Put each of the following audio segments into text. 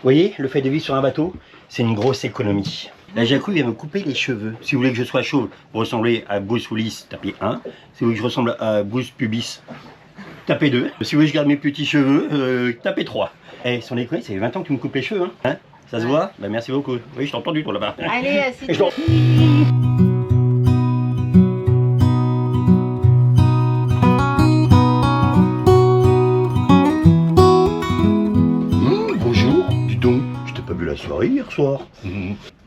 voyez, le fait de vivre sur un bateau, c'est une grosse économie. La Jacou vient me couper les cheveux. Si vous voulez que je sois chauve pour ressembler à Bruce Willis, tapez 1. Si vous voulez que je ressemble à Bruce Pubis, tapez 2. Si vous voulez que je garde mes petits cheveux, tapez 3. Eh, sans déconner, ça fait 20 ans que tu me coupes les cheveux, hein, ça se voit? Bah merci beaucoup. Oui, je t'ai entendu toi là-bas. Allez, c'est Bonjour, dis donc, je t'ai pas vu la soirée hier soir.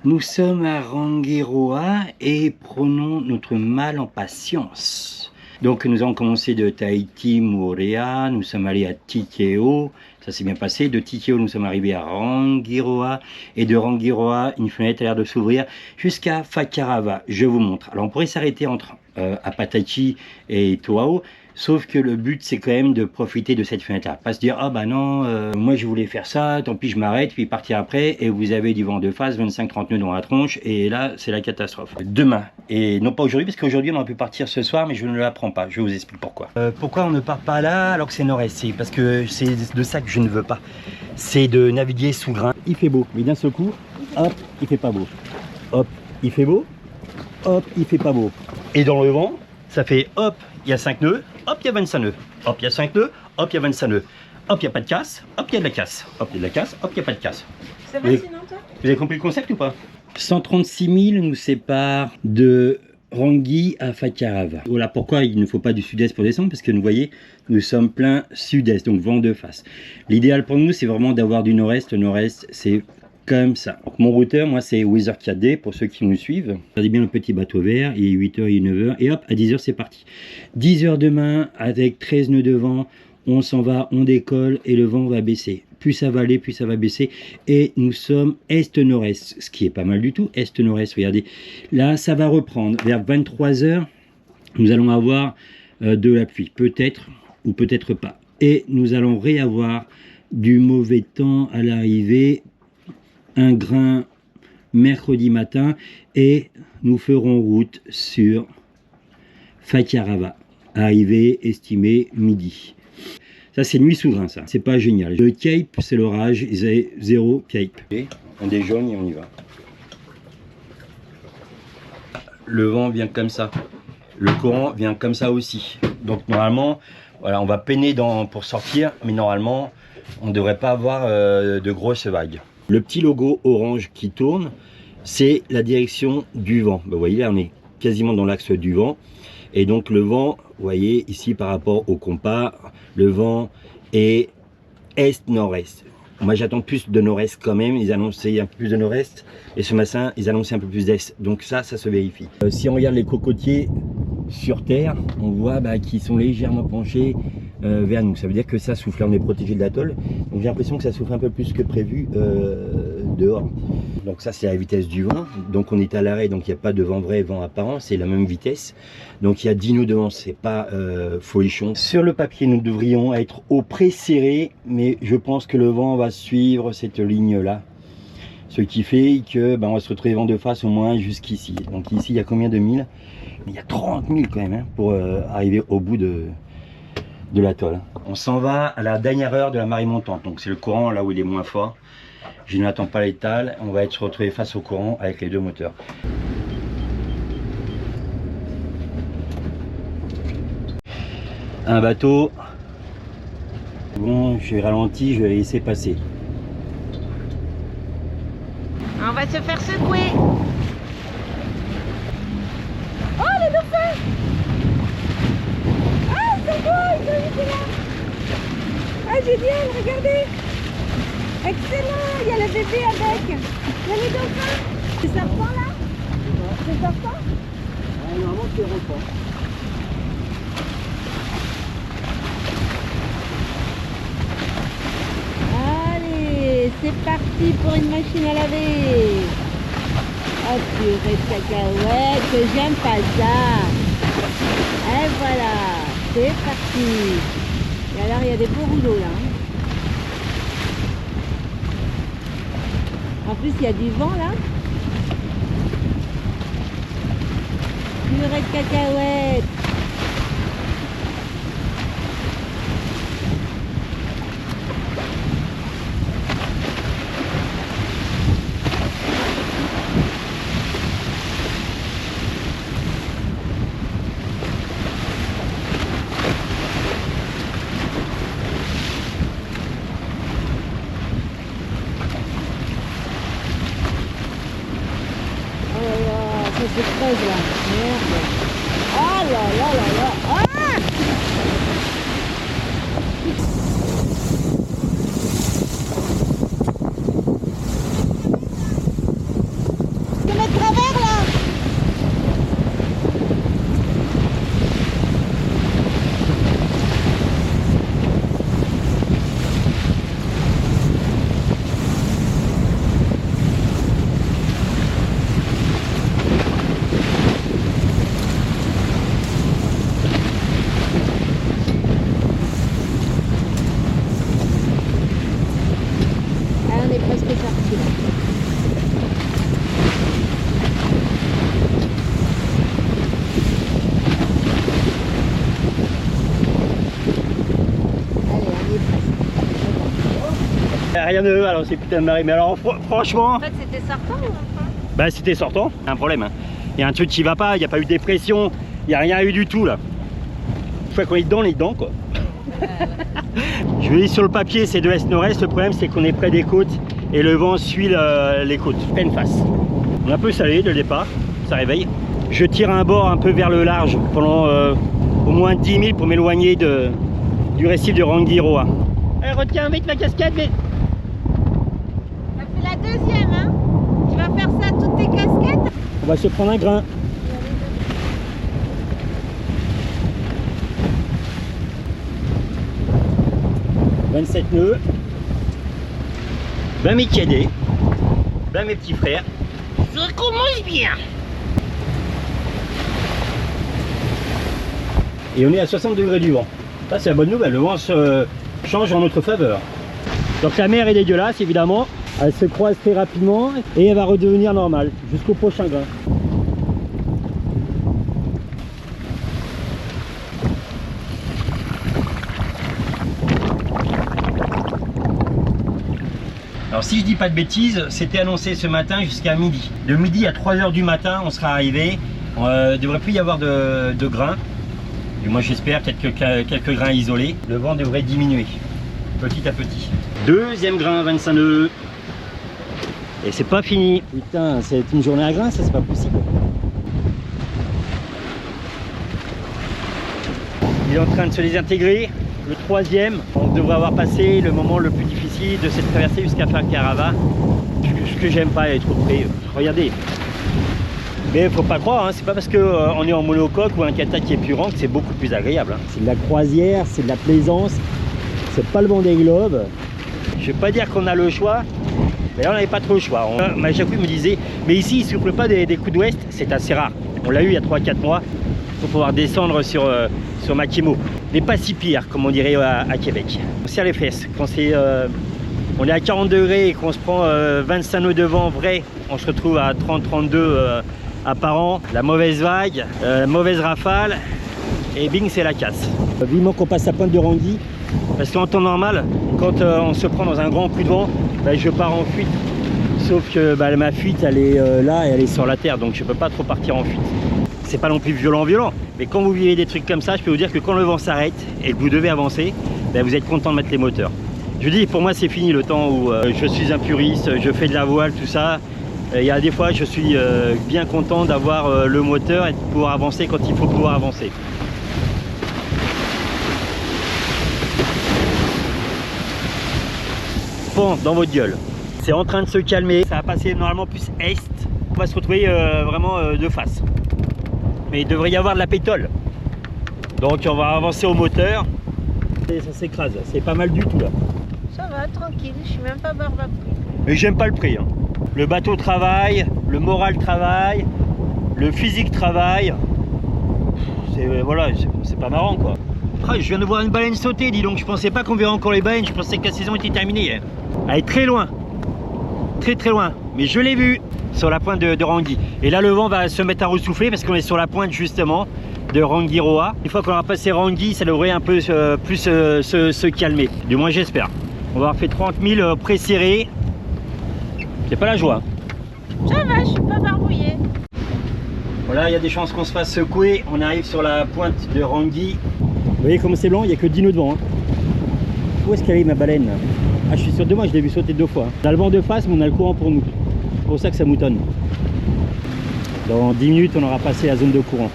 Nous sommes à Rangiroa et prenons notre mal en patience. Donc nous avons commencé de Tahiti, Moorea, nous sommes allés à Tikeo, ça s'est bien passé. De Tikeo, nous sommes arrivés à Rangiroa et de Rangiroa, une fenêtre a l'air de s'ouvrir jusqu'à Fakarava. Je vous montre. Alors on pourrait s'arrêter entre Apatachi et Toao. Sauf que le but, c'est quand même de profiter de cette fenêtre-là. Pas se dire, ah bah non, moi je voulais faire ça, tant pis je m'arrête, puis partir après, et vous avez du vent de face, 25-30 nœuds dans la tronche, et là, c'est la catastrophe. Demain, et non pas aujourd'hui, parce qu'aujourd'hui on aurait pu partir ce soir, mais je ne l'apprends pas, je vous explique pourquoi. Pourquoi on ne part pas là alors que c'est nord-est? C'est parce que c'est de ça que je ne veux pas. C'est de naviguer sous grain. Il fait beau, mais d'un seul coup, hop, il fait pas beau. Hop, il fait beau, hop, il fait pas beau. Et dans le vent, ça fait hop, il y a 5 nœuds, hop, il y a 25 nœuds. Hop, il y a 5 nœuds, hop, il y a 25 nœuds. Hop, il n'y a pas de casse, hop, il y a de la casse. Hop, il y a de la casse, hop, il n'y a pas de casse. Ça va sinon toi? Vous avez compris le concept ou pas? 136 000 nous séparent de Rangi à Fakarava. Voilà pourquoi il ne faut pas du sud-est pour descendre, parce que vous voyez, nous sommes plein sud-est, donc vent de face. L'idéal pour nous, c'est vraiment d'avoir du nord-est. Le nord-est, c'est comme ça. Donc, mon routeur, moi, c'est Wizard 4D pour ceux qui nous suivent. Regardez bien le petit bateau vert, il est 8h, il est 9h, et hop, à 10h, c'est parti. 10h demain, avec 13 nœuds de vent, on s'en va, on décolle, et le vent va baisser. Plus ça va aller, plus ça va baisser, et nous sommes est-nord-est, ce qui est pas mal du tout, est-nord-est, regardez. Là, ça va reprendre. Vers 23h, nous allons avoir de la pluie, peut-être, ou peut-être pas. Et nous allons réavoir du mauvais temps à l'arrivée, un grain mercredi matin, et nous ferons route sur Fakarava, arrivée estimée midi. Ça c'est nuit sous grain, ça, c'est pas génial. Le Cape, c'est l'orage, c'est 0 Cape. On déjaune et on y va. Le vent vient comme ça, le courant vient comme ça aussi. Donc normalement, voilà, on va peiner pour sortir, mais normalement, on ne devrait pas avoir de grosses vagues. Le petit logo orange qui tourne, c'est la direction du vent. Vous voyez, là, on est quasiment dans l'axe du vent. Et donc, le vent, vous voyez, ici, par rapport au compas, le vent est est-nord-est. Moi, j'attends plus de nord-est quand même. Ils annonçaient un peu plus de nord-est. Et ce matin, ils annonçaient un peu plus d'est. Donc ça se vérifie. Si on regarde les cocotiers sur terre, on voit qu'ils sont légèrement penchés vers nous. Ça veut dire que ça souffle. Là, on est protégé de l'atoll. Donc j'ai l'impression que ça souffle un peu plus que prévu dehors. Donc ça, c'est la vitesse du vent. Donc on est à l'arrêt, donc il n'y a pas de vent vrai, vent apparent. C'est la même vitesse. Donc il y a 10 nœuds de vent, c'est pas folichon. Sur le papier, nous devrions être au pré-serré, mais je pense que le vent va suivre cette ligne-là. Ce qui fait que on va se retrouver vent de face au moins jusqu'ici. Donc ici, il y a combien de milles? Il y a 30 000 quand même, hein, pour arriver au bout de l'atoll. On s'en va à la dernière heure de la marée montante. Donc c'est le courant là où il est moins fort. Je n'attends pas l'étal. On va se retrouver face au courant avec les deux moteurs. Un bateau. Bon, je vais ralenti, je vais laisser passer. On va se faire secouer. Oh, le dauphin! Ah, c'est beau, ils ont été là. Ah, génial, regardez. Excellent, il y a le bébé avec. Il y a les dauphins. C'est serpent là? C'est serpent? Normalement, c'est repas. Allez, c'est parti pour une machine à laver. Oh purée de cacahuètes, j'aime pas ça. Et voilà, c'est parti. Et alors il y a des beaux rouleaux là. En plus il y a du vent là. Purée de cacahuètes. ça se creuse là. Merde. Oh là là là là. Ah! Je vais mettre travers là. On est presque sorti là. Allez, on y est presque. Rien de alors c'est putain de marée. Mais alors franchement, En fait, c'était sortant ou enfin? bah c'était sortant. Un problème. Hein. Il y a un truc qui va pas. Il n'y a pas eu de dépression. Il n'y a rien eu du tout là. Une fois qu'on est dedans, on est dedans quoi. Je vais sur le papier, c'est de l'est-nord-est. Le problème, c'est qu'on est près des côtes et le vent suit les côtes, pleine face. On est un peu salé dès le départ, ça réveille. Je tire un bord un peu vers le large pendant au moins 10 000 pour m'éloigner du récif de Rangiroa. Allez, retiens vite ma casquette, vite. Ça fait la deuxième, hein? Tu vas faire ça à toutes tes casquettes? On va se prendre un grain. « 27 nœuds, ben mes cadets, ben mes petits frères, ça commence bien. Et on est à 60 degrés du vent. Ça c'est la bonne nouvelle, le vent se change en notre faveur. Donc la mer est dégueulasse évidemment, elle se croise très rapidement et elle va redevenir normale jusqu'au prochain grain. Alors si je dis pas de bêtises, c'était annoncé ce matin jusqu'à midi. De midi à 3 h du matin, on sera arrivé. Il ne devrait plus y avoir de grains. Et moi j'espère peut-être que quelques grains isolés. Le vent devrait diminuer petit à petit. Deuxième grain, 25 nœuds. Et c'est pas fini. Putain, c'est une journée à grains, ça c'est pas possible. Il est en train de se désintégrer. Le troisième, on devrait avoir passé le moment le plus difficile de cette traversée jusqu'à Fancarava. Ce que j'aime pas être trop près. Regardez. Mais faut pas croire, hein, c'est pas parce qu'on est en monocoque ou un kata qui est plus grand que c'est beaucoup plus agréable. Hein. C'est de la croisière, c'est de la plaisance, c'est pas le Vendée Globe. Je vais pas dire qu'on a le choix, mais là on n'avait pas trop le choix. À chaque fois il me disait, mais ici il ne souffle pas des coups d'ouest, c'est assez rare. On l'a eu il y a 3-4 mois pour pouvoir descendre sur Makemo. Mais pas si pire, comme on dirait à Québec. On serre les fesses. Quand on est à 40 degrés et qu'on se prend 25 nœuds de vent vrai, on se retrouve à 30-32 apparent. La mauvaise vague, la mauvaise rafale, et bing, c'est la casse. Vivement qu'on passe la pointe de Rangui, parce qu'en temps normal, quand on se prend dans un grand coup de vent, bah, je pars en fuite. Sauf que bah, ma fuite, elle est là et elle est sur la terre, donc je peux pas trop partir en fuite. C'est pas non plus violent, mais quand vous vivez des trucs comme ça, je peux vous dire que quand le vent s'arrête et que vous devez avancer, ben vous êtes content de mettre les moteurs. Je dis, pour moi c'est fini le temps où je suis un puriste, je fais de la voile, tout ça. Il y a des fois je suis bien content d'avoir le moteur et de pouvoir avancer quand il faut pouvoir avancer. Bon, dans votre gueule. C'est en train de se calmer, ça va passer normalement plus est. On va se retrouver vraiment de face. Mais il devrait y avoir de la pétole. Donc on va avancer au moteur. Et ça s'écrase, c'est pas mal du tout là. Ça va, tranquille, je suis même pas barbe à prix. Mais j'aime pas le prix. Hein. Le bateau travaille, le moral travaille, le physique travaille. Voilà, c'est pas marrant quoi. Ah, je viens de voir une baleine sauter, dis donc. Je pensais pas qu'on verrait encore les baleines, je pensais que la saison était terminée. Elle est très loin. Très très loin. Mais je l'ai vue. Sur la pointe de Rangui. Et là le vent va se mettre à ressouffler parce qu'on est sur la pointe justement de Rangiroa. Une fois qu'on aura passé Rangui, ça devrait un peu plus se calmer. Du moins j'espère. On va avoir fait 30 000 pré-serrés. C'est pas la joie. Ça va, je suis pas barbouillée. Voilà, il y a des chances qu'on se fasse secouer. On arrive sur la pointe de Rangui. Vous voyez comme c'est blanc, il n'y a que 10 nœuds de vent. Hein. Où est-ce qu'elle est ma baleine là? Ah, je suis sûr de moi, je l'ai vu sauter 2 fois. On a le vent de face, mais on a le courant pour nous. C'est pour ça que ça moutonne. Dans 10 minutes, on aura passé la zone de courant.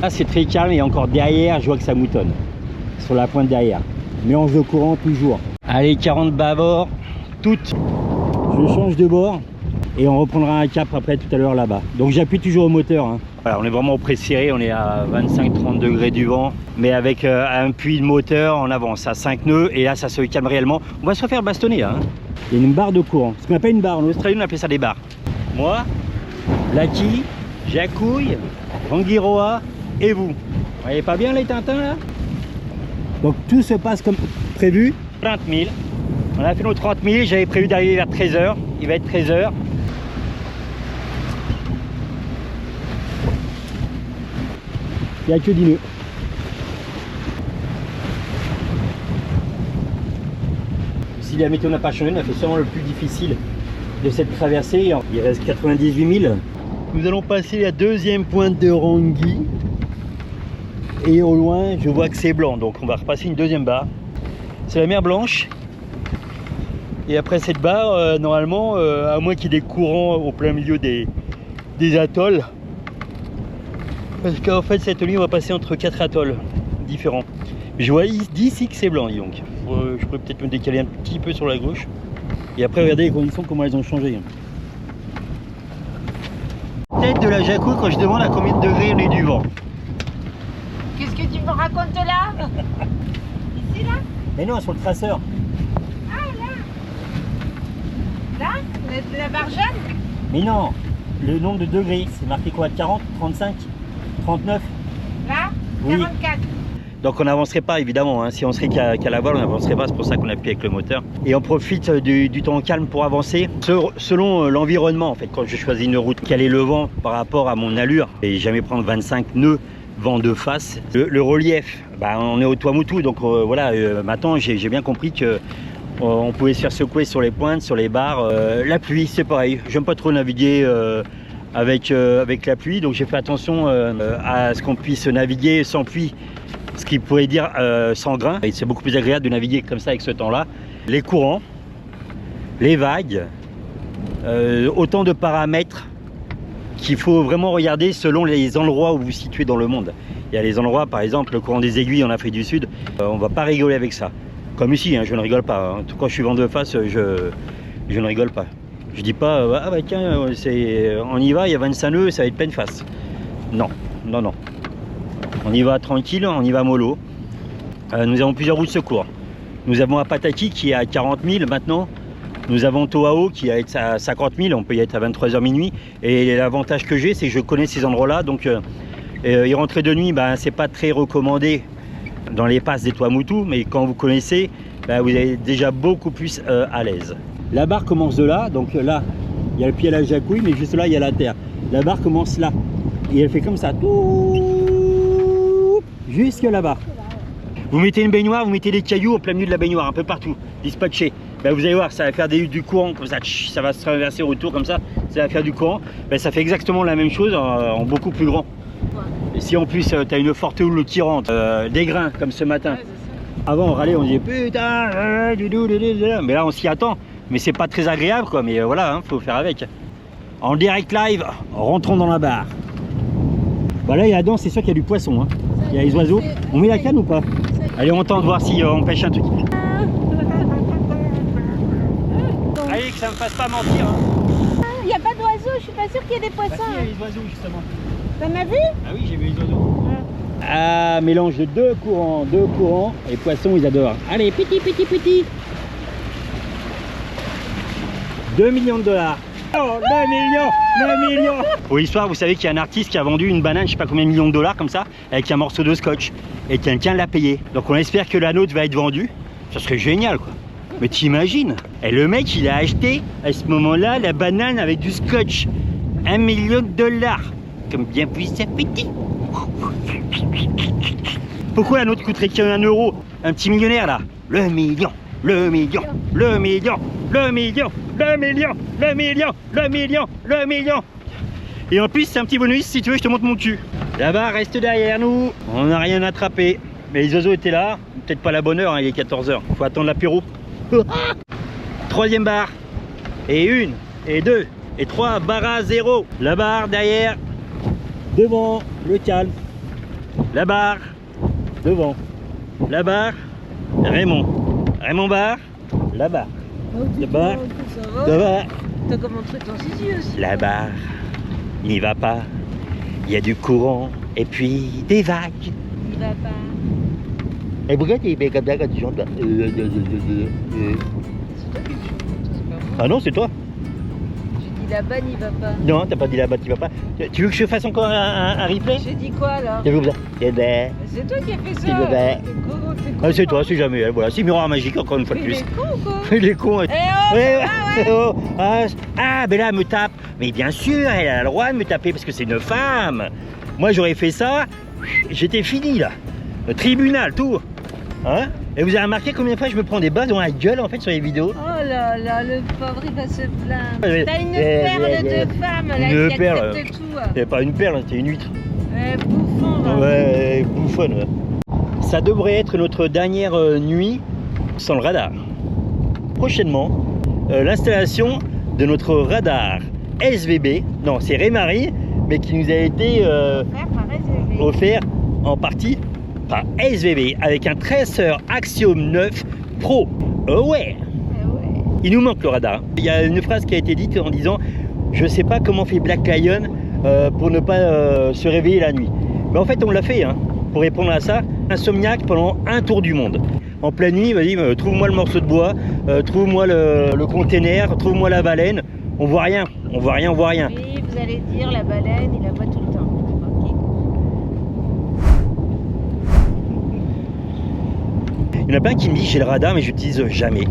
Là, c'est très calme et encore derrière, je vois que ça moutonne. Sur la pointe derrière. Mélange de courant toujours. Allez, 40 bâbord, toutes. Je change de bord et on reprendra un cap après tout à l'heure là-bas. Donc j'appuie toujours au moteur. Hein. Voilà, on est vraiment au près serré, on est à 25-30 degrés du vent, mais avec un puits de moteur en avance à 5 nœuds et là ça se calme réellement. On va se faire bastonner là. Hein. Il y a une barre de courant, ce qu'on appelle une barre. En Australie on appelle ça des barres. Moi, Lucky, Jacouille, Rangiroa et vous. Vous voyez pas bien les tintins là? Donc tout se passe comme prévu. 30 000. On a fait nos 30 000, j'avais prévu d'arriver vers 13 h. Il va être 13 h. Il n'y a que 10 nœuds. Si la météo n'a pas changé, on a fait sûrement le plus difficile de cette traversée. Il reste 98 000. Nous allons passer la deuxième pointe de Rangui. Et au loin, je vois que c'est blanc. Donc on va repasser une deuxième barre. C'est la mer Blanche. Et après cette barre, normalement, à moins qu'il y ait des courants au plein milieu des atolls, parce qu'en fait cette nuit on va passer entre 4 atolls différents. Je vois d'ici que c'est blanc, donc je pourrais peut-être me décaler un petit peu sur la gauche. Et après regardez les conditions, comment elles ont changé. Tête de la Jacouille quand je demande à combien de degrés on est du vent. Qu'est-ce que tu me racontes là? Ici là? Mais non, sur le traceur. Là, la barre jaune? Mais non, le nombre de degrés, c'est marqué quoi? 40, 35, 39? Là, oui. 44. Donc on n'avancerait pas évidemment, hein. Si on serait qu'à la voile, on n'avancerait pas, c'est pour ça qu'on appuie avec le moteur. Et on profite du temps calme pour avancer, selon l'environnement en fait. Quand je choisis une route, quel est le vent par rapport à mon allure, et jamais prendre 25 nœuds vent de face. Le relief, bah, on est au Tuamotu, donc voilà, maintenant j'ai bien compris que on pouvait se faire secouer sur les pointes, sur les barres. La pluie, c'est pareil. J'aime pas trop naviguer avec la pluie, donc j'ai fait attention à ce qu'on puisse naviguer sans pluie, ce qui pourrait dire sans grain. Et c'est beaucoup plus agréable de naviguer comme ça avec ce temps-là. Les courants, les vagues, autant de paramètres qu'il faut vraiment regarder selon les endroits où vous vous situez dans le monde. Il y a les endroits, par exemple, le courant des aiguilles en Afrique du Sud, on va pas rigoler avec ça. Comme ici, hein, je ne rigole pas. Hein. Quand je suis vent de face, je ne rigole pas. Je dis pas, ah bah tiens, on y va, il y a 25 nœuds, ça va être pleine face. Non, non, non. On y va tranquille, on y va mollo. Nous avons plusieurs routes de secours. Nous avons Apataki qui est à 40 000 maintenant. Nous avons Toao qui est à 50 000, on peut y être à 23 h minuit. Et l'avantage que j'ai, c'est que je connais ces endroits-là. Donc y rentrer de nuit, ben, c'est pas très recommandé dans les passes des Tuamotu, mais quand vous connaissez, ben, vous êtes déjà beaucoup plus à l'aise. La barre commence de là, donc là, il y a le pied à la Jacouille, mais juste là, il y a la terre. La barre commence là, et elle fait comme ça, tout jusque là-bas. Vous mettez une baignoire, vous mettez des cailloux au plein milieu de la baignoire, un peu partout, dispatchés. Ben, vous allez voir, ça va faire du courant, comme ça, ça va se traverser autour, comme ça va faire du courant. Ben, ça fait exactement la même chose en beaucoup plus grand. Et si en plus tu as une forte houle qui rentre, des grains comme ce matin. Ouais, avant on râlait, on disait putain, mais là on s'y attend. Mais c'est pas très agréable quoi, mais voilà, hein, faut faire avec. En direct live, rentrons dans la barre. Voilà, et là-dedans c'est sûr qu'il y a du poisson, hein. Il y a les oiseaux. On met la canne ou pas? Allez, on tente voir si on pêche un truc. Allez, que ça me fasse pas mentir. Il n'y a pas d'oiseaux, je suis pas sûr qu'il y ait des poissons. Bah, si, il y a les oiseaux justement. T'en as vu? Ah oui, j'ai vu les oiseaux. Ah, mélange de deux courants. Les poissons, ils adorent. Allez, petit. 2 millions de dollars. Oh, 2 millions. Pour l'histoire, vous savez qu'il y a un artiste qui a vendu une banane, je sais pas combien de millions de dollars comme ça, avec un morceau de scotch. Et quelqu'un l'a payé. Donc on espère que la nôtre va être vendue. Ça serait génial quoi. Mais t'imagines? Et le mec, il a acheté à ce moment-là la banane avec du scotch. 1 million de dollars. Comme bien plus appétit. Pourquoi la nôtre coûterait qu'un euro? Un petit millionnaire là. Le million. Et en plus c'est un petit bonus, si tu veux je te montre mon cul. Là-bas reste derrière nous. On n'a rien attrapé. Mais les oiseaux étaient là. Peut-être pas la bonne heure, hein, il est 14 h. Faut attendre l'apéro. Troisième barre. Et une, et deux, et trois, barre à 0. La barre derrière, devant, le calme. La barre, devant. La barre, Raymond. Raymond barre, la barre. La barre, la barre. T'as comment ton zizi aussi. La barre, il n'y va pas. Il y a du courant et puis des vagues. Il va pas. Et pourquoi tu es comme ça quand tu chantes là? C'est toi qui chantes, c'est pas moi. Ah non, c'est toi. J'ai dit là-bas n'y va pas. Non, t'as pas dit là-bas, tu vas pas. Tu veux que je fasse encore un replay? J'ai dit quoi alors? Tu veux comme ça? Eh ben, C'est toi qui as fait ça. Eh ben. T'es con, ah, c'est toi, c'est jamais elle. Voilà, c'est miroir magique encore une fois de Il plus. est con quoi. Il est con. Eh oh, Ouais, ah ouais. oh, mais là, elle me tape. Mais bien sûr, elle a le droit de me taper parce que c'est une femme. Moi, j'aurais fait ça, j'étais fini là. Le tribunal, tout. Hein? Et vous avez remarqué combien de fois je me prends des balles dans la gueule en fait sur les vidéos? Oh là là, le pauvre il va se plaindre. Ouais, T'as une ouais, perle ouais, ouais. de femme là Une qui perle. accepte tout. C'est pas une perle, c'est une huître. Bouffon va. Ouais, bouffonne. Ouais. Ça devrait être notre dernière nuit sans le radar. Prochainement, l'installation de notre radar SVB. Non, c'est Rémarie, mais qui nous a été Faire par SVB. offert en partie par SVB avec un traceur Axiom 9 Pro. Oh ouais! Eh ouais. Il nous manque le radar. Il y a une phrase qui a été dite en disant je sais pas comment fait Black Lion pour ne pas se réveiller la nuit. Mais en fait on l'a fait hein, pour répondre à ça. Insomniaque pendant un tour du monde. En pleine nuit, vas-y, trouve-moi le morceau de bois, trouve-moi le container, trouve-moi la baleine. On voit rien, on voit rien, on voit rien. Oui, vous allez dire la baleine, il la voit tout le temps. Ok. Il y en a plein qui me disent j'ai le radar mais je l'utilise jamais.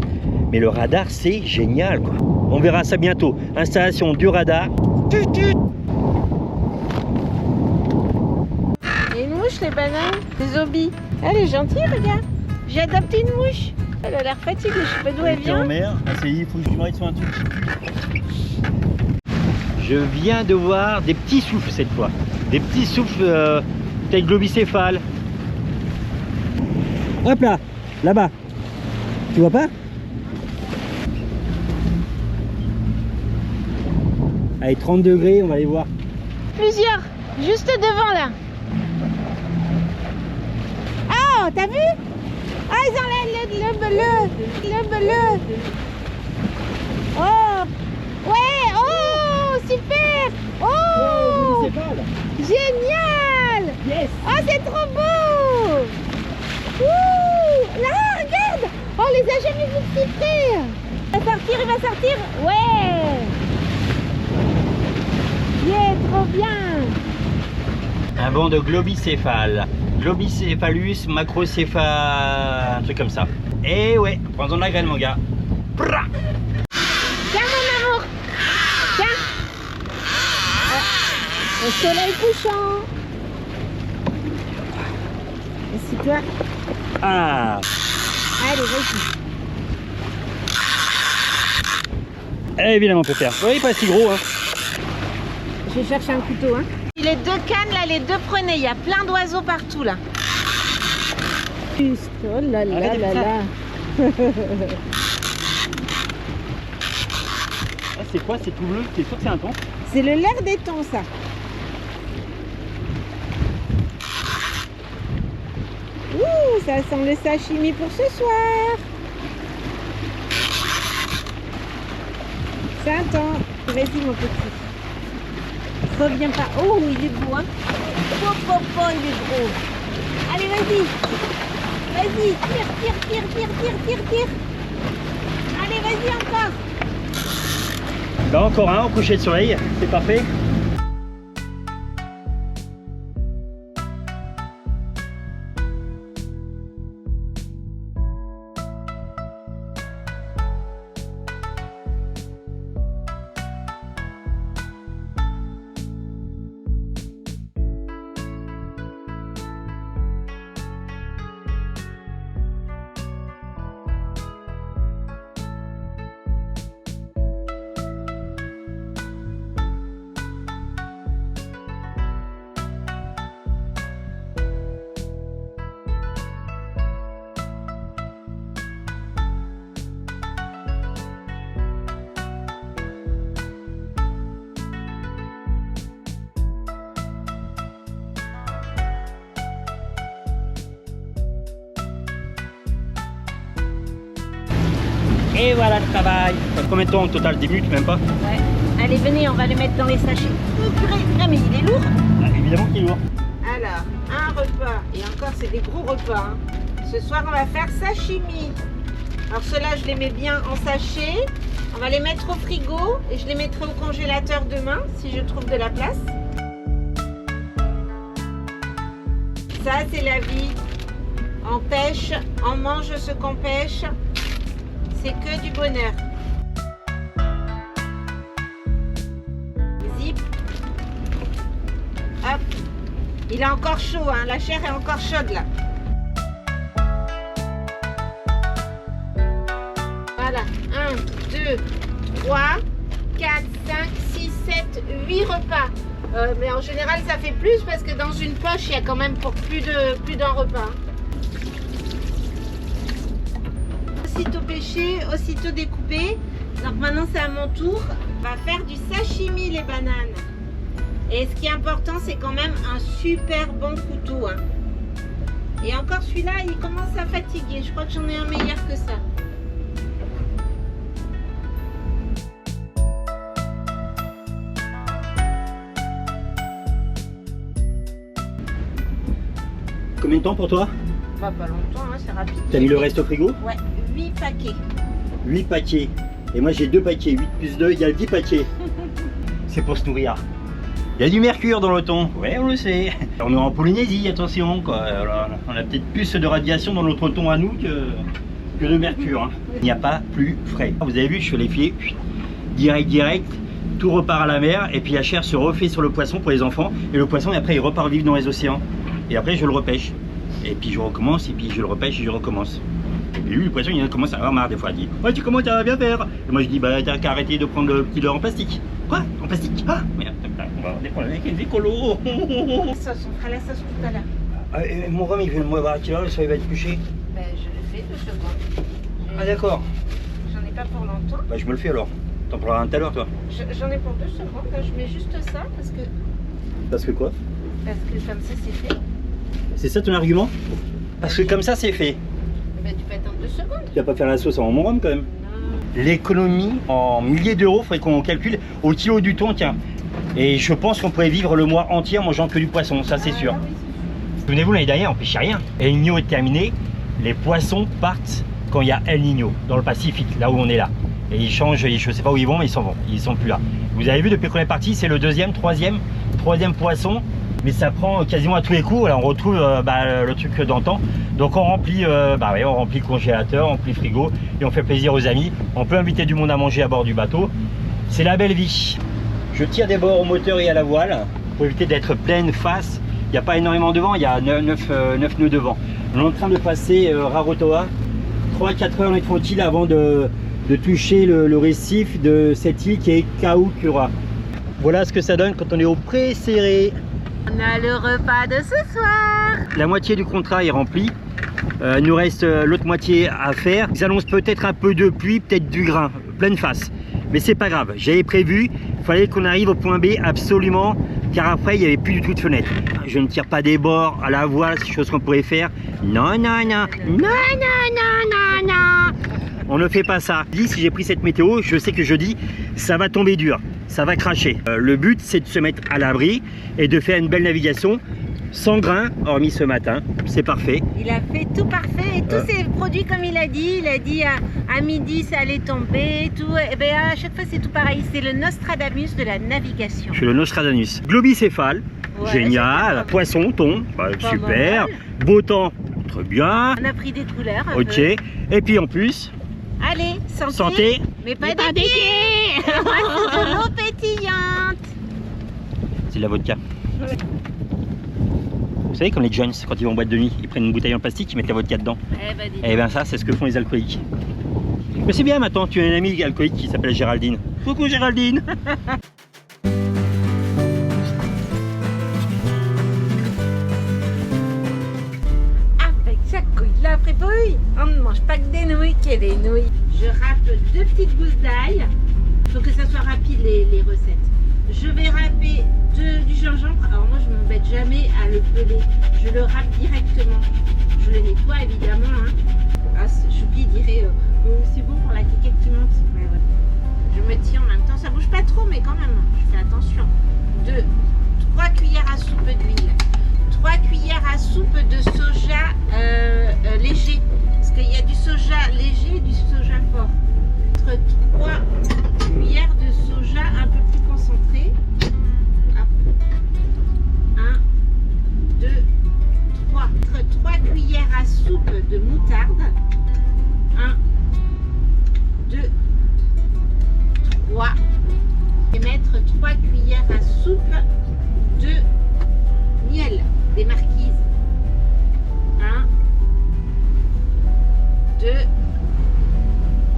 Mais le radar c'est génial quoi. On verra ça bientôt. Installation du radar. Tut, tut. Et une mouche les bananes, les zombies. Elle est gentille regarde. J'ai adopté une mouche. Elle a l'air fatiguée, je sais pas d'où elle T'es en vient. mer. Ah, il faut que je m'arrête sur un truc. Je viens de voir des petits souffles cette fois. Des petits souffles tels globicéphales. Hop là, là-bas. Tu vois pas? Allez, 30 degrés, on va aller voir. Plusieurs, juste devant là. Oh, t'as vu? Ah, ils ont le bleu. Oh, ouais, oh, super. Oh, génial. Yes. Oh, c'est trop beau. Ouh, là, regarde. Oh, on les a jamais vus de si près. Il va sortir. Ouais. Yeah, trop bien. Un banc de globicéphales. Globicéphalus, macrocéphale, un truc comme ça. Et ouais, prends-en de la graine mon gars. Prrra. Tiens mon amour. Tiens. Au soleil couchant. Assis-toi. Ah, Allez, vas-y. évidemment Pépère. Oui, pas si gros hein. Je vais chercher un couteau. Hein. Les deux cannes là, les deux prenez. Il y a plein d'oiseaux partout là. Juste. Oh là là Arrête de là faire là. Ah, c'est quoi? C'est tout bleu? T'es sûr que c'est un thon? C'est le lair des thons ça. Ouh, ça sent le sashimi pour ce soir. C'est un thon. Vas-y mon petit. Reviens pas. Oh, il est beau hein. Oh, il est gros. Allez, vas-y. Vas-y, tire. Allez, vas-y encore. Bah encore un au coucher de soleil, c'est parfait. Et voilà le travail. Combien de temps au total? 10 minutes, même pas? Ouais. Allez, venez, on va le mettre dans les sachets. Oh, purée. Ah, mais il est lourd. Ah, évidemment qu'il est lourd. Alors, un repas. Et encore, c'est des gros repas. Hein. Ce soir, on va faire sashimi. Alors, ceux-là, je les mets bien en sachet. On va les mettre au frigo et je les mettrai au congélateur demain, si je trouve de la place. Ça, c'est la vie. On pêche, on mange ce qu'on pêche. C'est que du bonheur. Zip. Hop. Il est encore chaud, hein. La chair est encore chaude là. Voilà. 1, 2, 3, 4, 5, 6, 7, 8 repas. Mais en général, ça fait plus parce que dans une poche, il y a quand même pour plus d'un repas. Aussitôt pêché, aussitôt découpé. Donc maintenant, c'est à mon tour. On va faire du sashimi, les bananes. Et ce qui est important, c'est quand même un super bon couteau. Hein. Et encore celui-là, il commence à fatiguer. Je crois que j'en ai un meilleur que ça. Combien de temps pour toi? Bah, pas longtemps, hein, c'est rapide. T'as mis le reste au frigo? Ouais, 8 paquets. 8 paquets. Et moi j'ai 2 paquets. 8 plus 2 égale 10 paquets. C'est pour se nourrir. Il y a du mercure dans le thon. Ouais, on le sait. On est en Polynésie, attention. Quoi. Alors, on a peut-être plus de radiation dans notre thon à nous que de mercure. Hein. Il n'y a pas plus frais. Vous avez vu, je fais les pieds direct. Tout repart à la mer. Et puis la chair se refait sur le poisson pour les enfants. Et le poisson, après, il repart vivre dans les océans. Et après, je le repêche. Et puis je recommence, et puis je le repêche et je recommence. Et puis lui, le poisson, il commence à avoir marre des fois. Il dit, ouais, tu commences à bien faire. Et moi, je dis, bah, t'as qu'à arrêter de prendre le petit leurre en plastique. Quoi? En plastique? Ah, merde, on va avoir des problèmes avec les écolos. La sauce, on fera la sauce tout à l'heure. Mon rhum, il veut me voir à quelle heure, le soleil va être couché. Ben, je le fais 2 secondes. Ah, d'accord. J'en ai pas pour longtemps. Bah, je me le fais alors. T'en prendras un tout à l'heure, toi. J'en ai pour 2 secondes. Là, je mets juste ça parce que quoi? comme ça, c'est fait. C'est ça ton argument? Parce que comme ça, c'est fait. Ben, tu peux attendre 2 secondes. Tu vas pas faire la sauce en mon rhum quand même. L'économie en milliers d'euros, faudrait qu'on calcule au kilo du thon, tiens. Et je pense qu'on pourrait vivre le mois entier en mangeant que du poisson, ça c'est sûr. Oui, Souvenez-vous, l'année dernière, on pêchait rien. El Niño est terminé, les poissons partent quand il y a El Niño, dans le Pacifique, là où on est là. Et ils changent, je sais pas où ils vont, mais ils s'en vont, ils sont plus là. Vous avez vu, depuis qu'on est parti, c'est le troisième poisson. Mais ça prend quasiment à tous les coups. Là, on retrouve le truc d'antan. Donc on remplit, on remplit le congélateur, on remplit le frigo et on fait plaisir aux amis. On peut inviter du monde à manger à bord du bateau. C'est la belle vie. Je tire des bords au moteur et à la voile pour éviter d'être pleine face. Il n'y a pas énormément de vent, il y a 9 nœuds de vent. On est en train de passer Rarotoa. 3-4 heures faut-il avant de toucher le récif de cette île qui est Kaukura. Voilà ce que ça donne quand on est au pré-serré. On a le repas de ce soir. La moitié du contrat est remplie. Il nous reste l'autre moitié à faire. Ils annoncent peut-être un peu de pluie, peut-être du grain, pleine face. Mais c'est pas grave, j'avais prévu, il fallait qu'on arrive au point B absolument, car après il n'y avait plus du tout de fenêtre. Je ne tire pas des bords à la voile, c'est chose qu'on pourrait faire. Non. On ne fait pas ça. Si j'ai pris cette météo, je sais que jeudi, ça va tomber dur, ça va cracher. Le but, c'est de se mettre à l'abri et de faire une belle navigation. Sans grain, hormis ce matin, c'est parfait. Il a fait tout parfait et tous ces produits comme il a dit à midi ça allait tomber, tout. Et bien à chaque fois c'est tout pareil, c'est le Nostradamus de la navigation. Je suis le Nostradamus. Globicéphale, ouais, génial, poisson, thon, super, mal. Beau temps, très bien. On a pris des couleurs. Ok, et puis en plus... Allez, santé, mais pas d'équerre. C'est de l'eau pétillante. C'est de la vodka. Ouais. Vous savez, comme les Jones, quand ils vont en boîte de nuit, ils prennent une bouteille en plastique, ils mettent la vodka dedans. Et bien ça, c'est ce que font les alcooliques. Mais c'est bien maintenant, tu as une amie alcoolique qui s'appelle Géraldine. Coucou Géraldine. Avec chaque couille de la fripouille, on ne mange pas que des nouilles, qu'il y ait des nouilles. Je râpe 2 petites gousses d'ail. Il faut que ça soit rapide les recettes. Je vais râper du gingembre. Alors moi je m'embête jamais à le peler. Je le râpe directement. Je le nettoie évidemment. Hein. Ah, Choupi dirait c'est bon pour la kéké. quand même, fais attention. 3 cuillères à soupe d'huile. 3 cuillères à soupe de soja léger. Parce qu'il y a du soja léger et du soja fort. 3 cuillères de soja un peu plus concentré. 1, 2, 3. 3 cuillères à soupe de moutarde. 1, 2, 3. Et mettre 3 cuillères à soupe de miel des marquises. 1, 2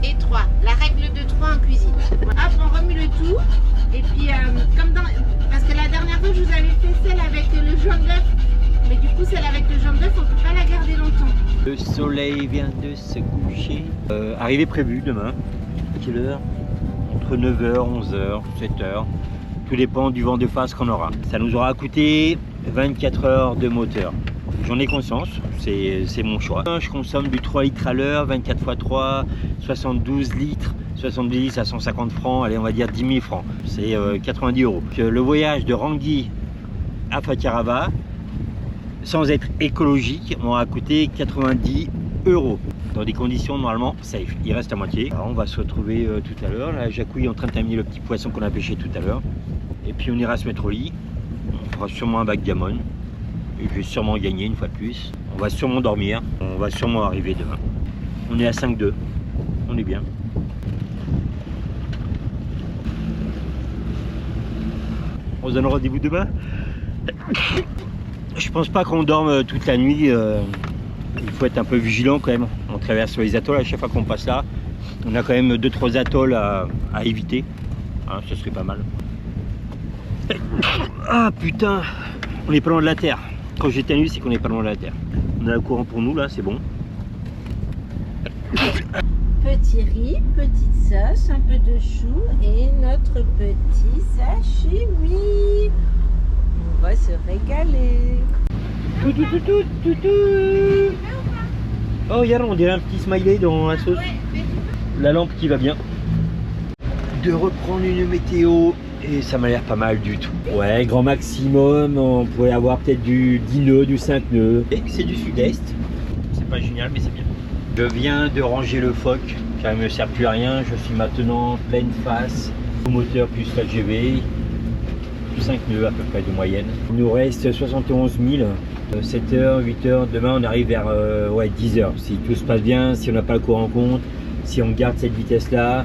et 3. La règle de 3 en cuisine. Hop, on remue le tout. Et puis, comme dans... Parce que la dernière fois, je vous avais fait celle avec le jaune d'œuf. Mais du coup, celle avec le jaune d'œuf, on ne peut pas la garder longtemps. Le soleil vient de se coucher. Arrivée prévue demain. Quelle heure? Entre 9h, 11h, 7h. Tout dépend du vent de face qu'on aura. Ça nous aura coûté 24 heures de moteur. J'en ai conscience, c'est mon choix. Je consomme du 3 litres à l'heure, 24 x 3, 72 litres. 70 litres à 150 francs, allez on va dire 10 000 francs. C'est 90 euros. Le voyage de Rangui à Fakarava, sans être écologique, m'aura coûté 90 euros. Dans des conditions normalement safe. Il reste à moitié. Alors, on va se retrouver tout à l'heure. Là, Jacouille est en train de terminer le petit poisson qu'on a pêché tout à l'heure. Et puis on ira se mettre au lit. On fera sûrement un backgammon. Et je vais sûrement gagner une fois de plus. On va sûrement dormir. On va sûrement arriver demain. On est à 5-2. On est bien. On se donne rendez-vous demain. Je pense pas qu'on dorme toute la nuit. Il faut être un peu vigilant quand même. On traverse les atolls à chaque fois qu'on passe là. On a quand même 2-3 atolls à éviter. Hein, ce serait pas mal. Ah putain, on est pas loin de la terre. Quand j'étais nu, c'est qu'on est pas loin de la terre. On a le courant pour nous là, c'est bon. Petit riz, petite sauce, un peu de chou et notre petit sashimi. On va se régaler. Oh regarde, on dirait un petit smiley dans la sauce. La lampe qui va bien. De reprendre une météo et ça m'a l'air pas mal du tout. Ouais, grand maximum, on pourrait avoir peut-être du 10 nœuds, du 5 nœuds. C'est du sud-est. C'est pas génial mais c'est bien. Je viens de ranger le phoque, car il ne me sert plus à rien. Je suis maintenant pleine face au moteur plus l'AGV. 5 nœuds à peu près de moyenne. Il nous reste 71 000, 7h, 8h. Demain on arrive vers 10h. Si tout se passe bien, si on n'a pas le courant en compte, si on garde cette vitesse là,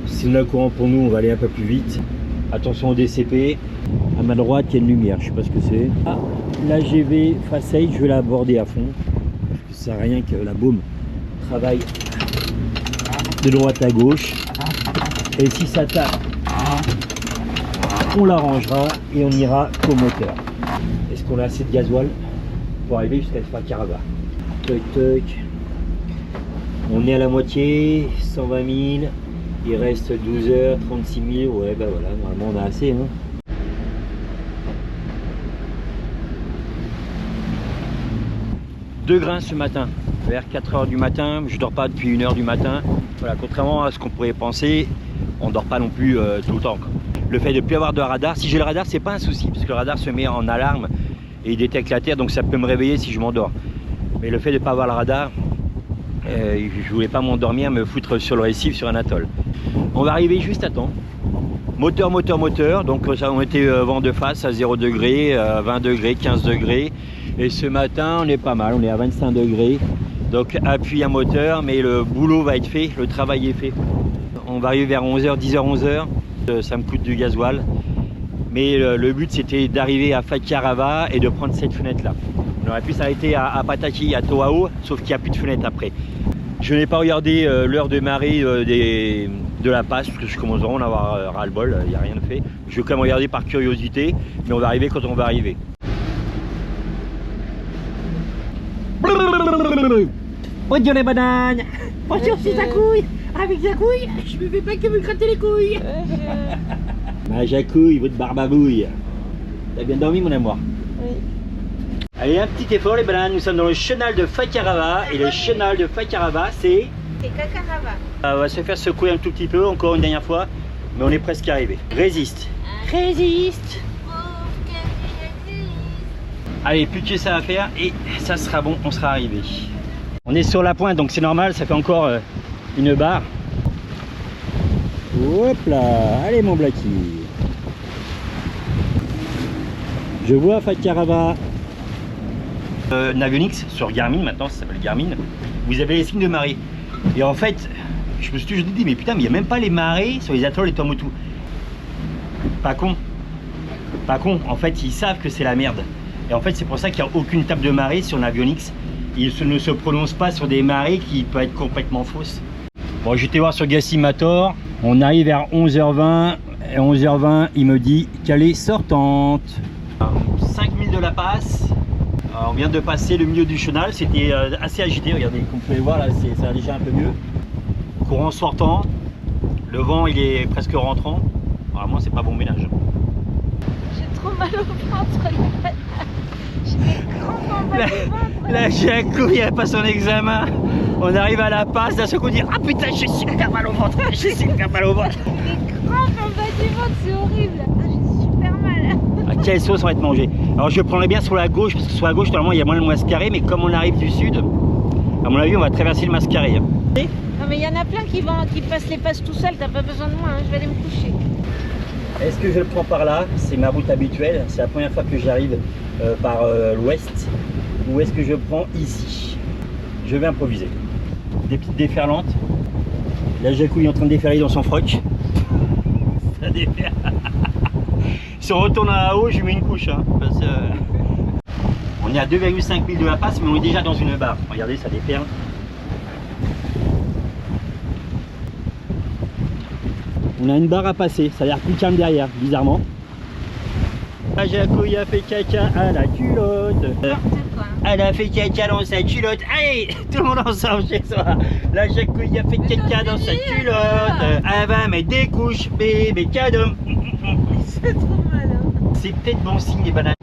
si on a le courant pour nous, on va aller un peu plus vite. Attention au DCP. À ma droite, il y a une lumière, je sais pas ce que c'est. Ah, l'AGV Facade, je vais l'aborder à fond. Ça sert à rien que la baume travaille de droite à gauche. Et si ça tape, on l'arrangera et on ira qu'au moteur. Est-ce qu'on a assez de gasoil pour arriver jusqu'à Fakarava? Toc toc. On est à la moitié, 120 000. Il reste 12 heures, 36 000. Ouais, bah voilà, normalement on a assez. Hein. Deux grains ce matin, vers 4 heures du matin. Je dors pas depuis 1 heure du matin. Voilà, contrairement à ce qu'on pourrait penser, on dort pas non plus tout le temps, quoi. Le fait de ne plus avoir de radar, si j'ai le radar, c'est pas un souci, parce que le radar se met en alarme et il détecte la terre, donc ça peut me réveiller si je m'endors. Mais le fait de ne pas avoir le radar, je voulais pas m'endormir, me foutre sur le récif, sur un atoll. On va arriver juste à temps. Moteur, donc ça on était vent de face à 0 degré, 20 degrés, 15 degrés. Et ce matin, on est pas mal, on est à 25 degrés. Donc appui à moteur, mais le boulot va être fait, le travail est fait. On va arriver vers 11h, 10h, 11h. Ça me coûte du gasoil. Mais le but c'était d'arriver à Fakarava et de prendre cette fenêtre là. On aurait pu s'arrêter à Pataki, à Toao, sauf qu'il n'y a plus de fenêtre après. Je n'ai pas regardé l'heure de marée de la passe, parce que je commence vraiment à en avoir ras-le-bol, il n'y a rien de fait. Je vais quand même regarder par curiosité, mais on va arriver quand on va arriver. Bonjour les bananes. Bonjour c'est Jacouille. Avec Jacouille, je me fais pas que vous gratter les couilles. Ma Jacouille, votre barbabouille. T'as bien dormi mon amour? Oui. Allez, un petit effort les bananes, nous sommes dans le chenal de Fakarava. Et le chenal de Fakarava c'est... C'est Kakarava. On va se faire secouer un tout petit peu, encore une dernière fois. mais on est presque arrivé. Résiste. Résiste. Allez, plus que ça à faire et ça sera bon, on sera arrivé. On est sur la pointe, donc c'est normal, ça fait encore une barre. Hop là, allez mon Blacky. Je vois Fakarava. Navionics sur Garmin, maintenant ça s'appelle Garmin, vous avez les signes de marée. Et en fait, je me suis toujours dit, mais putain, mais il n'y a même pas les marées sur les atolls et Tuamotu. Pas con. Pas con, en fait, ils savent que c'est la merde. Et en fait, c'est pour ça qu'il n'y a aucune table de marée sur Navionics. Ils ne se prononcent pas sur des marées qui peuvent être complètement fausses. Bon, j'étais voir sur Gassimator, on arrive vers 11h20, et 11h20, il me dit qu'elle est sortante. 5000 de la passe. Alors, on vient de passer le milieu du chenal, c'était assez agité, regardez, comme vous pouvez voir là, ça va déjà un peu mieux. Courant sortant, le vent il est presque rentrant, vraiment c'est pas bon ménage. J'ai trop mal au ventre, j'ai des crampes en bas du ventre. La Jacou, il a pas son examen, on arrive à la passe, d'un seul coup on dit ah putain j'ai super mal au ventre, j'ai super mal au ventre. Des crampes en bas du ventre, c'est horrible, j'ai super mal. À quelle sauce on va être mangé? Alors je prendrais bien sur la gauche, parce que sur la gauche normalement il y a moins le Mascaré, mais comme on arrive du sud, à mon avis on va traverser le Mascaré. Non mais il y en a plein qui passent les passes tout seuls, t'as pas besoin de moi, hein, je vais aller me coucher. Est-ce que je le prends par là? C'est ma route habituelle, c'est la première fois que j'arrive par l'ouest. Ou est-ce que je prends ici? Je vais improviser. Des petites déferlantes. La Jacou est en train de déferler dans son froc. Ça déferle. Si on retourne à haut, je lui mets une couche. Hein, parce que, on est à 2,5 000 de la passe, mais on est déjà dans une barre. Regardez, ça déferle. On a une barre à passer, ça a l'air plus calme derrière, bizarrement. La Jacou a fait caca à la culotte. Elle a fait caca dans sa culotte. Allez, tout le monde ensemble chez soi. La Jacou a fait caca dans sa culotte. Elle va mettre des couches, bébé cadeau. C'est trop mal. Hein. C'est peut-être bon signe les bananes.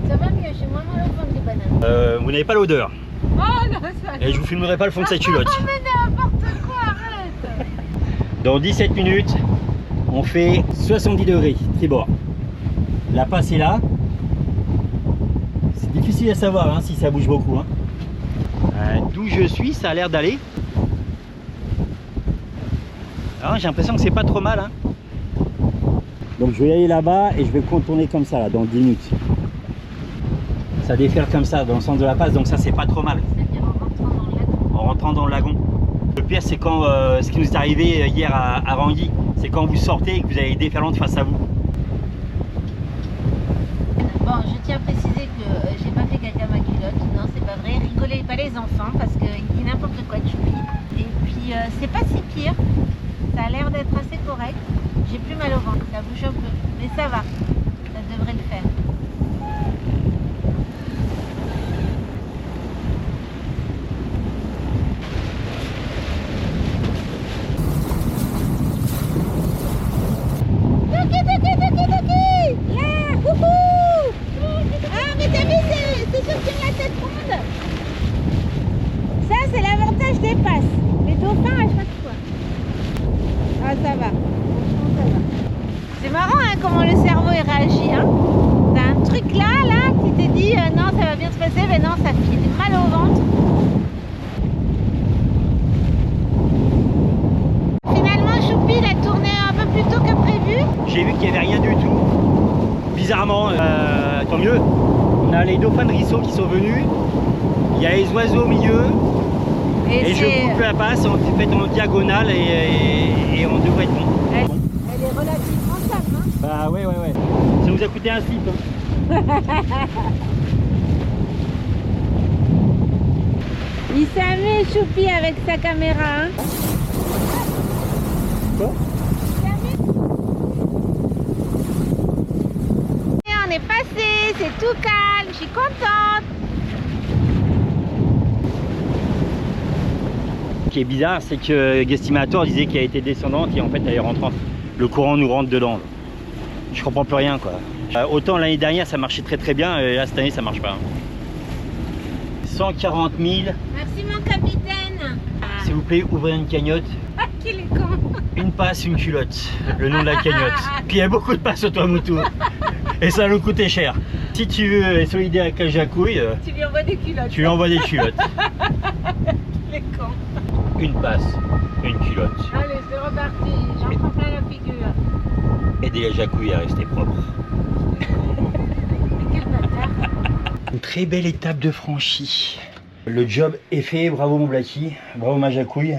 Ça va mieux, j'ai moins mal au ventre des bananes. Vous n'avez pas l'odeur. Oh non, ça. Et je vous filmerai pas le fond de sa culotte. Oh mais n'importe quoi, arrête. Dans 17 minutes, on fait 70 degrés, tribord. La passe est là. C'est difficile à savoir hein, si ça bouge beaucoup. Hein. D'où je suis, ça a l'air d'aller. J'ai l'impression que c'est pas trop mal. Hein. Donc je vais aller là-bas et je vais contourner comme ça là, dans 10 minutes. Ça déferle comme ça dans le sens de la passe, donc ça c'est pas trop mal. En rentrant dans le lagon. Le pire c'est quand ce qui nous est arrivé hier à Rangui, c'est quand vous sortez et que vous avez des déferlantes face à vous. Bon, je tiens à préciser que j'ai pas fait caca ma culotte, non c'est pas vrai, rigolez pas les enfants parce qu'il dit n'importe quoi de choupi. Et puis c'est pas si pire, ça a l'air d'être assez correct, j'ai plus mal au ventre, ça bouge un peu, mais ça va, ça devrait le faire. Des passes, les dauphins à chaque fois. Ah ça va, c'est marrant hein, comment le cerveau il réagit. Hein. T'as un truc là qui te dit non ça va bien se passer, mais non ça fait mal au ventre. Finalement Choupi il a tourné un peu plus tôt que prévu. J'ai vu qu'il n'y avait rien du tout. Bizarrement, tant mieux. On a les dauphins de Risso qui sont venus. Il y a les oiseaux au milieu. Et je coupe la passe, on fait en diagonale et on devrait être bon. Elle est relativement stable, hein. Bah ouais. Ça nous a coûté un slip. Hein. Il s'amuse Choupi avec sa caméra. Hein. Quoi? On est passé, c'est tout calme, je suis contente. Ce qui est bizarre, c'est que Gassimator disait qu'elle était descendante et en fait elle est rentrante. Le courant nous rentre dedans. Je comprends plus rien quoi. Autant l'année dernière ça marchait très bien et là cette année ça marche pas. 140 000. Merci mon capitaine. S'il vous plaît, ouvrez une cagnotte. Ah, qu'il est con. Une passe, une culotte. Le nom de la cagnotte. Puis il y a beaucoup de passes au Tuamotu. Et ça va nous coûter cher. Si tu veux être solidaire avec la Jacouille, Tu lui envoies des culottes. tu lui envoies des culottes. Il est con. Une passe, une culotte. Allez, c'est reparti. J'en prends plein la figure. Aider la Jacouille à rester propre. Mais quel bâtard. Une très belle étape de franchie. Le job est fait, bravo mon Blacky, bravo ma Jacouille.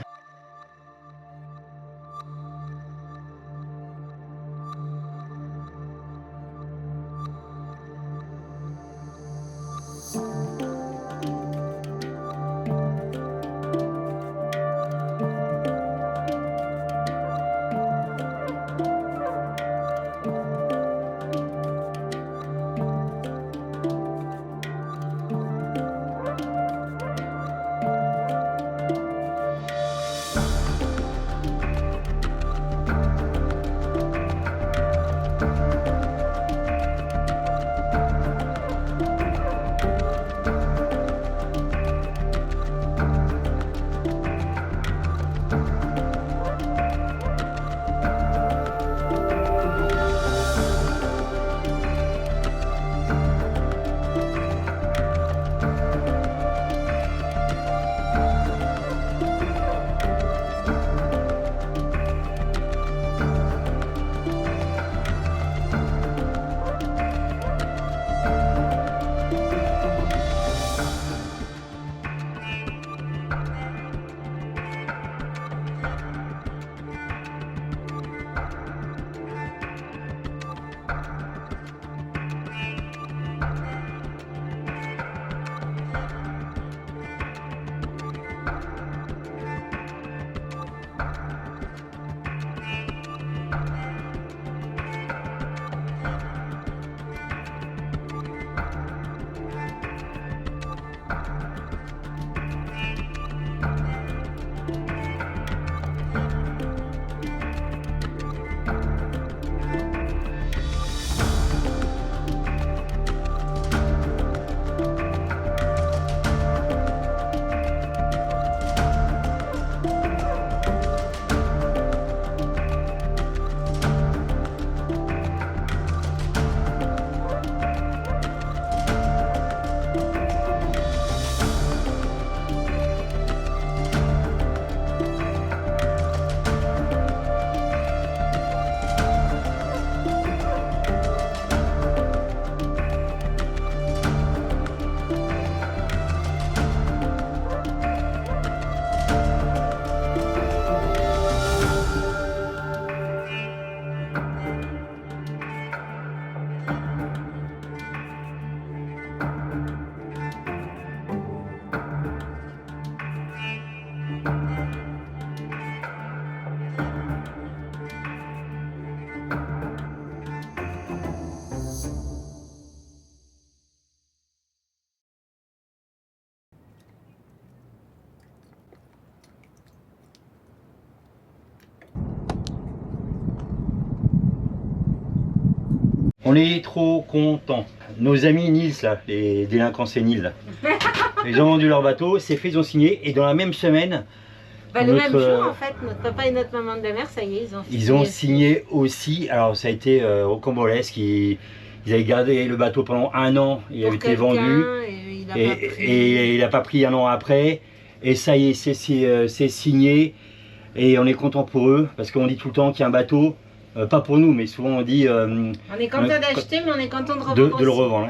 On est trop contents. Nos amis Nils, là, les délinquants séniles, là, ils ont vendu leur bateau, c'est fait, ils ont signé. Et dans la même semaine, Bah, le même jour, en fait, notre papa et notre maman de la mer, ça y est, ils ont signé aussi. Alors ça a été rocambolesque. Ils avaient gardé le bateau pendant 1 an, il avait été vendu. Et il n'a pas pris 1 an après. Et ça y est, c'est signé. Et on est content pour eux, parce qu'on dit tout le temps qu'il y a un bateau. Pas pour nous, mais souvent on dit... on est content d'acheter, mais on est content de revendre. De le revendre.